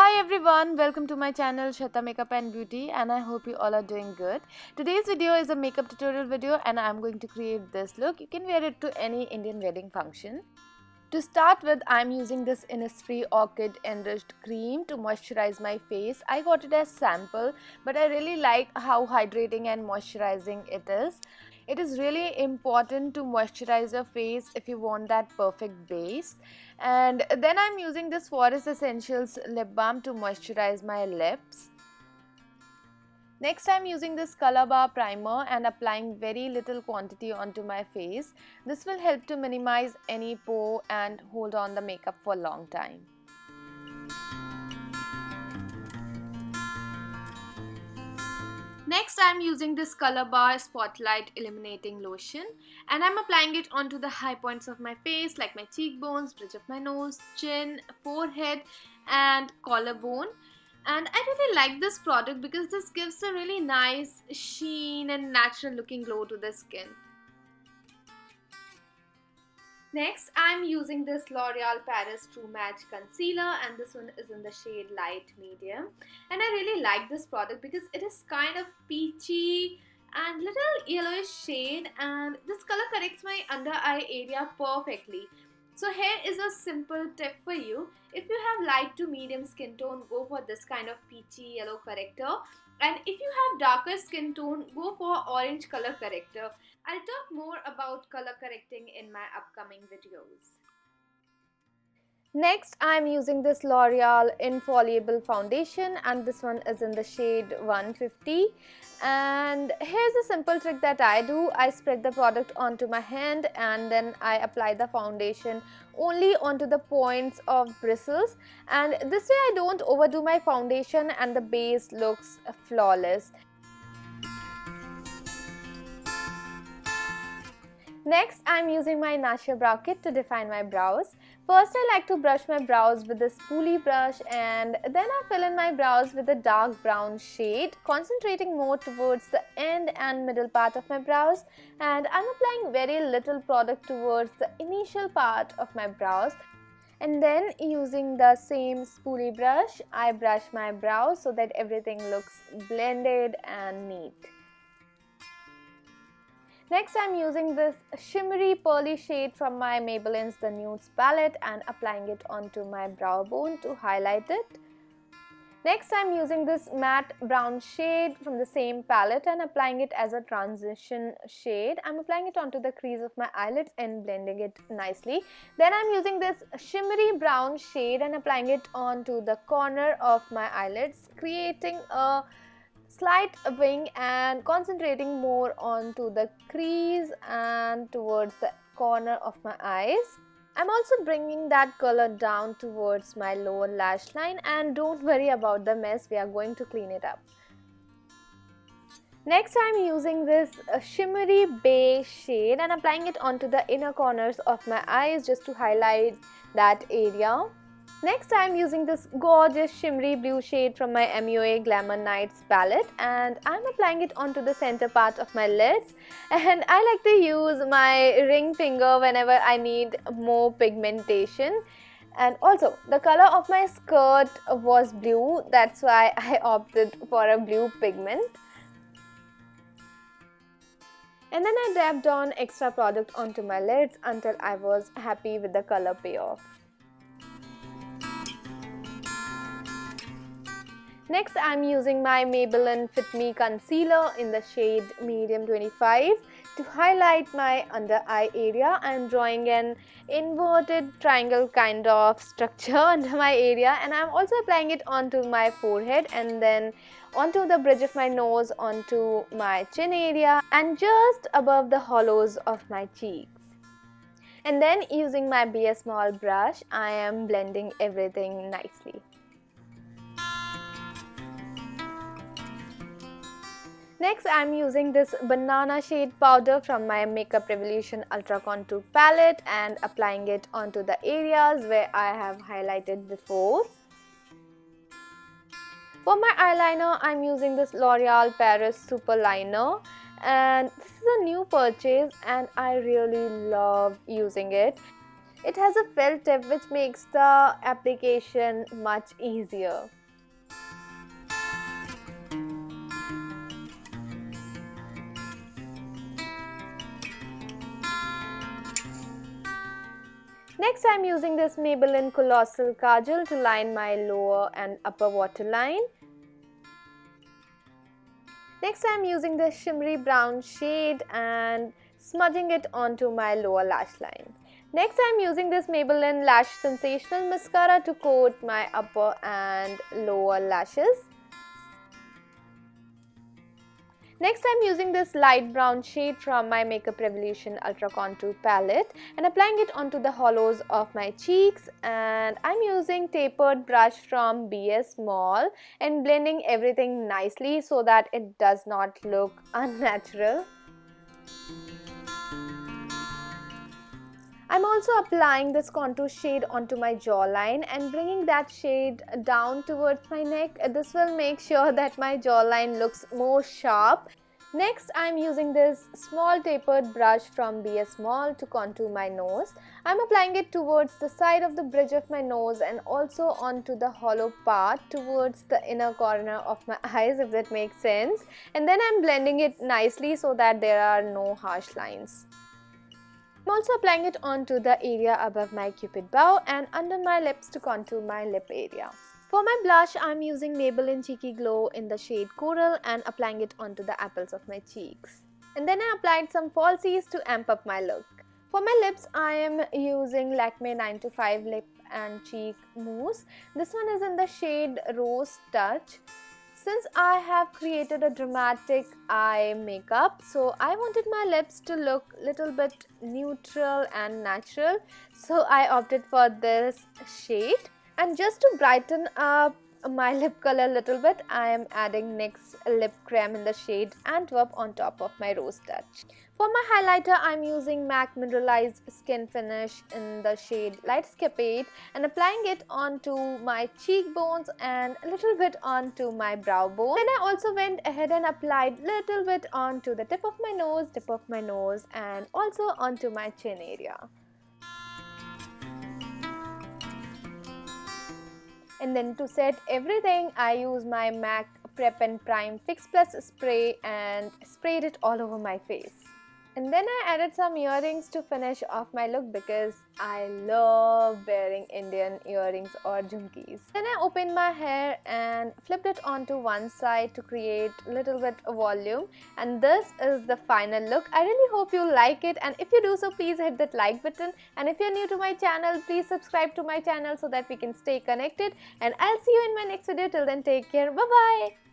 Hi everyone, welcome to my channel Shweta Makeup and Beauty, and I hope you all are doing good. Today's video is a makeup tutorial video and I am going to create this look. You can wear it to any Indian wedding function. To start with, I am using this Innisfree Orchid Enriched Cream to moisturize my face. I got it as sample, but I really like how hydrating and moisturizing it is. It is really important to moisturize your face if you want that perfect base. And then I'm using this Forest Essentials lip balm to moisturize my lips. Next, I'm using this Color Bar primer and applying very little quantity onto my face. This will help to minimize any pore and hold on the makeup for a long time. Next, I'm using this Color Bar Spotlight Illuminating Lotion and I'm applying it onto the high points of my face like my cheekbones, bridge of my nose, chin, forehead and collarbone. And I really like this product because this gives a really nice sheen and natural looking glow to the skin. Next, I'm using this L'Oreal Paris True Match Concealer and this one is in the shade Light Medium. And I really like this product because it is kind of peachy and little yellowish shade, and this color corrects my under eye area perfectly. So here is a simple tip for you. If you have light to medium skin tone, go for this kind of peachy yellow corrector. And if you have darker skin tone, go for orange color corrector. I'll talk more about color correcting in my upcoming videos. Next, I'm using this L'Oreal Infallible Foundation and this one is in the shade 150. And here's a simple trick that I do. I spread the product onto my hand and then I apply the foundation only onto the points of bristles. And this way I don't overdo my foundation and the base looks flawless. Next, I'm using my Nasher Brow Kit to define my brows. First, I like to brush my brows with a spoolie brush and then I fill in my brows with a dark brown shade, concentrating more towards the end and middle part of my brows, and I'm applying very little product towards the initial part of my brows. And then using the same spoolie brush, I brush my brows so that everything looks blended and neat. Next, I'm using this shimmery pearly shade from my Maybelline's The Nudes palette and applying it onto my brow bone to highlight it. Next, I'm using this matte brown shade from the same palette and applying it as a transition shade. I'm applying it onto the crease of my eyelids and blending it nicely. Then I'm using this shimmery brown shade and applying it onto the corner of my eyelids, creating a slight wing and concentrating more onto the crease and towards the corner of my eyes. I'm also bringing that color down towards my lower lash line, and don't worry about the mess, we are going to clean it up. Next, I'm using this shimmery beige shade and applying it onto the inner corners of my eyes just to highlight that area. Next, I am using this gorgeous shimmery blue shade from my MUA Glamour Nights palette and I am applying it onto the center part of my lids, and I like to use my ring finger whenever I need more pigmentation. And also, the color of my skirt was blue, that's why I opted for a blue pigment. And then I dabbed on extra product onto my lids until I was happy with the color payoff. Next, I am using my Maybelline Fit Me Concealer in the shade Medium 25 to highlight my under eye area. I am drawing an inverted triangle kind of structure under my area, and I am also applying it onto my forehead and then onto the bridge of my nose, onto my chin area and just above the hollows of my cheeks. And then using my Be A Small brush, I am blending everything nicely. Next, I am using this banana shade powder from my Makeup Revolution Ultra Contour palette and applying it onto the areas where I have highlighted before. For my eyeliner, I am using this L'Oreal Paris Super Liner, and this is a new purchase and I really love using it. It has a felt tip which makes the application much easier. Next, I am using this Maybelline Colossal Kajal to line my lower and upper waterline. Next, I am using this shimmery brown shade and smudging it onto my lower lash line. Next, I am using this Maybelline Lash Sensational Mascara to coat my upper and lower lashes. Next, I am using this light brown shade from my Makeup Revolution Ultra Contour palette and applying it onto the hollows of my cheeks, and I am using tapered brush from BS Mall and blending everything nicely so that it does not look unnatural. I'm also applying this contour shade onto my jawline and bringing that shade down towards my neck. This will make sure that my jawline looks more sharp. Next, I'm using this small tapered brush from BS Mall to contour my nose. I'm applying it towards the side of the bridge of my nose and also onto the hollow part towards the inner corner of my eyes, if that makes sense. And then I'm blending it nicely so that there are no harsh lines. I'm also applying it onto the area above my cupid bow and under my lips to contour my lip area. For my blush, I'm using Maybelline Cheeky Glow in the shade Coral and applying it onto the apples of my cheeks. And then I applied some falsies to amp up my look. For my lips, I am using Lakme 9 to 5 Lip and Cheek Mousse. This one is in the shade Rose Touch. Since I have created a dramatic eye makeup, so I wanted my lips to look little bit neutral and natural, so I opted for this shade. And just to brighten up my lip color a little bit, I am adding NYX lip creme in the shade Antwerp on top of my Rose Touch. For my highlighter, I am using MAC Mineralized Skin Finish in the shade Lightscapade and applying it onto my cheekbones and a little bit onto my brow bone. Then I also went ahead and applied little bit onto the tip of my nose, and also onto my chin area. And then to set everything, I use my MAC Prep and Prime Fix Plus spray and sprayed it all over my face. And then I added some earrings to finish off my look because I love wearing Indian earrings or jhumkis. Then I opened my hair and flipped it onto one side to create a little bit of volume. And this is the final look. I really hope you like it, and if you do so, please hit that like button. And if you're new to my channel, please subscribe to my channel so that we can stay connected. And I'll see you in my next video. Till then, take care. Bye-bye.